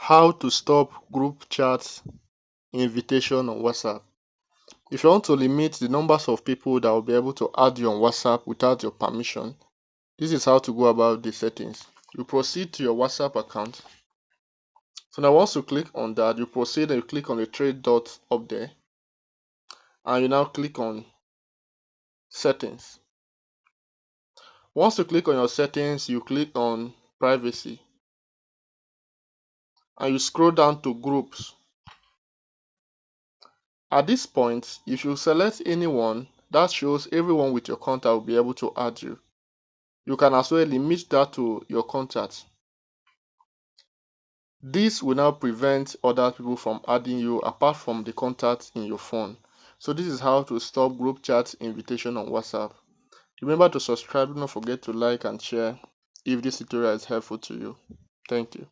How to stop group chat invitation on WhatsApp. If you want to limit the numbers of people that will be able to add you on WhatsApp without your permission, this is how to go about the settings. You proceed to your WhatsApp account. So now once you click on that, you proceed and you click on the three dots up there, and you now click on settings. Once you click on your settings, you click on privacy and you scroll down to groups. At this point, if you select anyone, that shows everyone with your contact will be able to add you. You can as well limit that to your contacts. This will now prevent other people from adding you apart from the contacts in your phone. So this is how to stop group chat invitation on WhatsApp. Remember to subscribe, don't forget to like and share if this tutorial is helpful to you. Thank you.